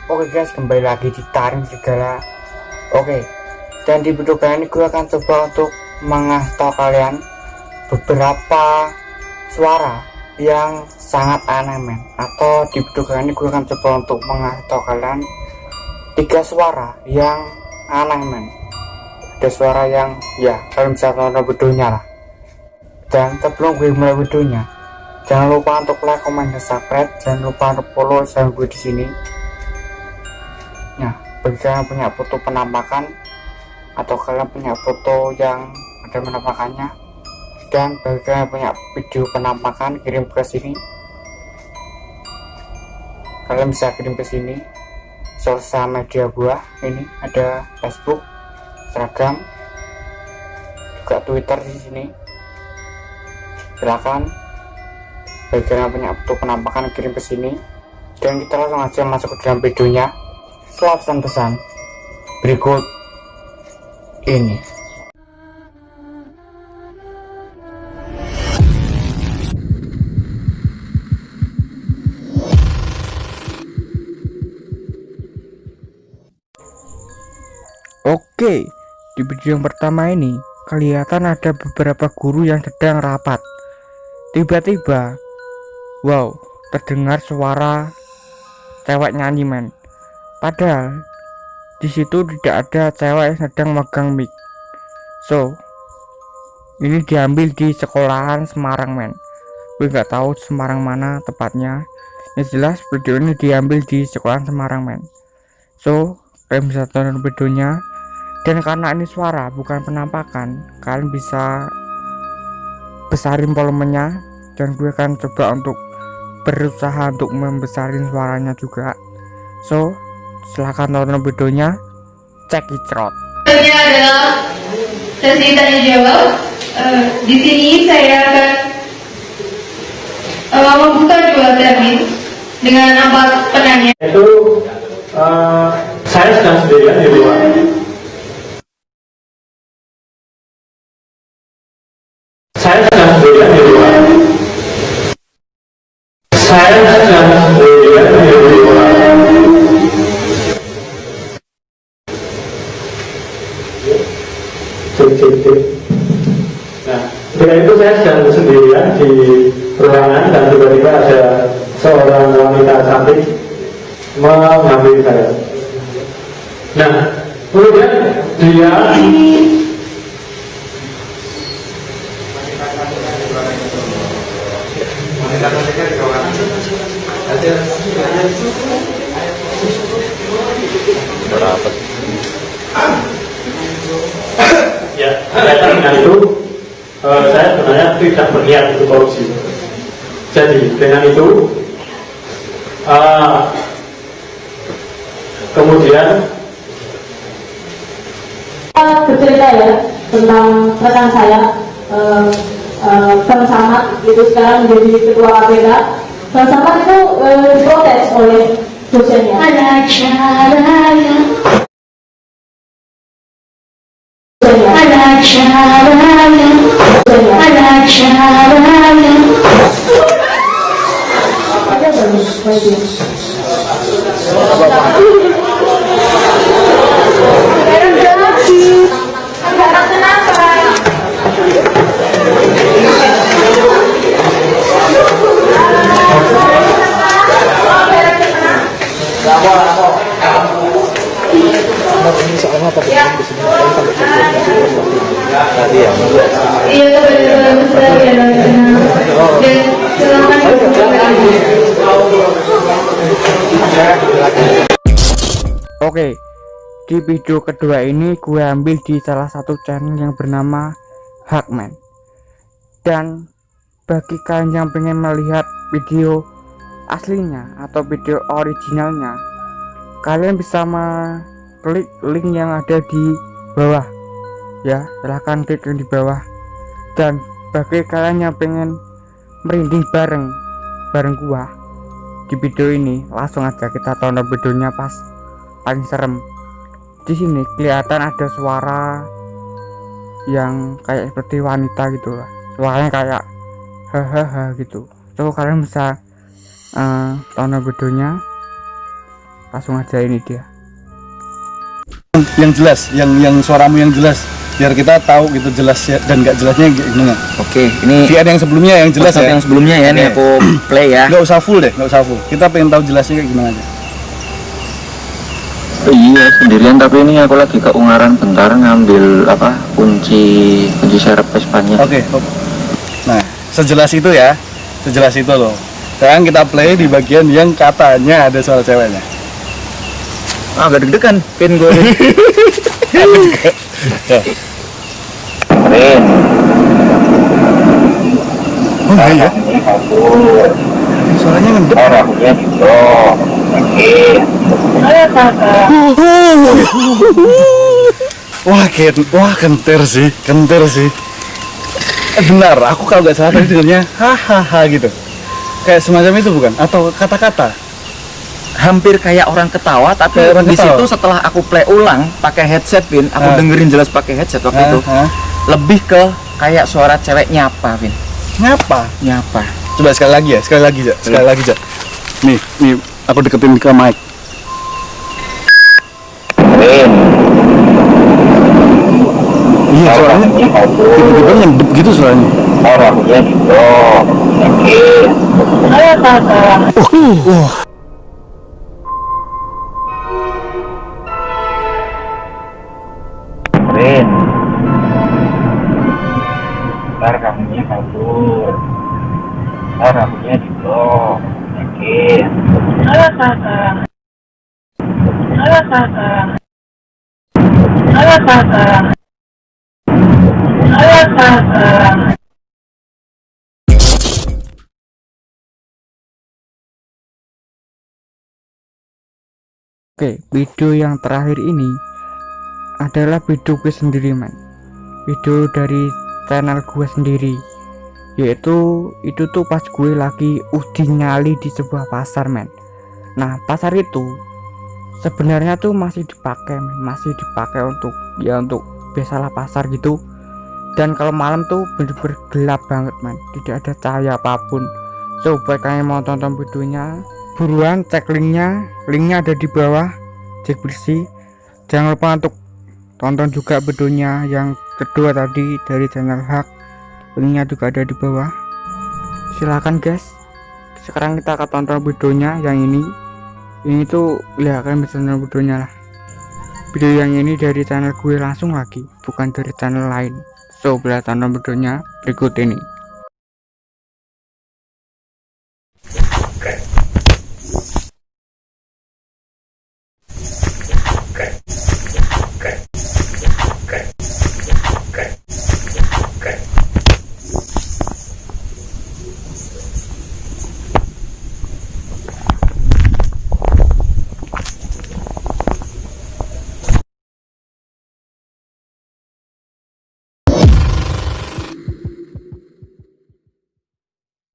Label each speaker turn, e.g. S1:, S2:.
S1: Oke guys, kembali lagi di Taring Serigala. Oke, dan di video kali ini gue akan coba untuk mengasih tahu kalian beberapa suara yang sangat aneh men. Atau di video kali ini gue akan coba untuk mengasih tahu kalian 3 suara yang aneh men. Ada suara yang ya kalian bisa tonton videonya lah. Dan sebelum gue mulai videonya, jangan lupa untuk like, comment, dan subscribe. Jangan lupa untuk follow channel gue di sini. Nah, bagi kalian punya foto penampakan atau kalian punya foto yang ada penampakannya, dan bagi kalian punya video penampakan, kirim ke sini. Kalian bisa kirim ke sini sosial media gua. Ini ada Facebook, Instagram, juga Twitter di sini. Silakan bagi kalian punya foto penampakan, kirim ke sini, dan kita langsung aja masuk ke dalam videonya. Setelah pesan-pesan berikut ini. Oke, di video yang pertama ini kelihatan ada beberapa guru yang sedang rapat. Tiba-tiba, wow, terdengar suara cewek nyanyi men. Padahal di situ tidak ada cewek yang sedang megang mic. So, ini diambil di sekolahan Semarang men. Gue nggak tahu Semarang mana tepatnya. Yang jelas video ini diambil di sekolahan Semarang men. So, kalian bisa tonton videonya. Dan karena ini suara bukan penampakan, kalian bisa besarin volumenya. Dan gue akan coba untuk berusaha untuk membesarin suaranya juga. So, silahkan tonton videonya, cek icrot.
S2: Ini adalah sesi tanya jawab. Di sini saya akan membuka 2 termin dengan 4 penanya.
S3: Itu saya sedang sendirian di luar. Saya sedang sendirian di luar. Saya sedang sendirian di luar. Nah, ketika itu saya sedang sendirian di ruangan dan tiba-tiba ada seorang wanita cantik mengambil saya. Nah, kemudian dia ya, ternyata dengan itu saya sebenarnya tidak berniat untuk korupsi. Jadi dengan itu kemudian
S4: bercerita ya tentang rekan saya Bang Samad itu sekarang menjadi ketua KPK. Bang Samad itu diprotes oleh dosennya.
S2: Ada caranya. Ada caranya. Ada caranya.
S4: Ada bagus, baik.
S2: Iya,
S1: Oke, di video kedua ini gue ambil di salah satu channel yang bernama Hackman. Dan bagi kalian yang pengen melihat video aslinya atau video originalnya, kalian bisa klik link yang ada di bawah ya. Silahkan klik yang di bawah. Dan bagi kalian yang pengen merinding bareng gua di video ini, langsung aja kita tonton videonya pas paling serem. Di sini kelihatan ada suara yang kayak seperti wanita gitu lah. Suaranya kayak hahaha gitu. Coba kalian bisa tonton videonya. langsung aja ini dia.
S5: Yang jelas, yang suaramu yang jelas, biar kita tahu gitu jelas ya, dan nggak jelasnya gimana.
S6: Oke, ini
S5: VN yang sebelumnya yang jelas
S6: podcast
S5: ya.
S6: yang sebelumnya ya, nih
S5: Oke.
S6: aku play ya.
S5: Nggak usah full deh, nggak usah full. Kita pengen tahu jelasnya kayak gimana aja.
S7: Iya sendirian, tapi ini aku lagi ke Ungaran bentar ngambil apa kunci serep Vespa-nya.
S5: Oke. Nah, sejelas itu ya, sejelas itu loh. Sekarang kita play di bagian yang katanya ada suara ceweknya.
S6: Ah, agak deg-degan, pin gue.
S5: Ya. Oh iya, suaranya ngendep. Wah kenter sih. Benar, aku kalau nggak salah tadi dengarnya hahaha gitu. Kayak semacam itu bukan? Atau kata-kata?
S6: Hampir kayak orang ketawa, tapi
S5: Kayak orang
S6: di
S5: ketawa.
S6: situ setelah aku play ulang pakai headset, Vin, aku dengerin jelas pakai headset waktu itu. Lebih ke kayak suara cewek nyapa, Vin.
S5: Ngapa?
S6: Nyapa.
S5: Coba sekali lagi ya, sekali lagi Ja. Nih, aku deketin ke mic. Iya, suaranya tiba-tiba ngendep gitu suaranya.
S1: Oke, video yang terakhir ini adalah video gue sendiri, man. Video dari channel gue sendiri, yaitu itu tuh pas gue lagi uji nyali di sebuah pasar, man. Nah, pasar itu sebenarnya tuh masih dipakai, man. Masih dipakai untuk biasalah pasar gitu. Dan kalau malam tuh bener-bener gelap banget, man. Tidak ada cahaya apapun. So, buat kalian mau tonton videonya, buruan cek linknya ada di bawah, cek bersih. Jangan lupa untuk tonton juga videonya yang kedua tadi dari channel Hak, linknya juga ada di bawah. Silahkan guys, sekarang kita akan tonton videonya yang ini tuh ya, kalian bisa tonton videonya lah. Video yang ini dari channel gue langsung lagi, bukan dari channel lain. So, bila tonton videonya berikut ini.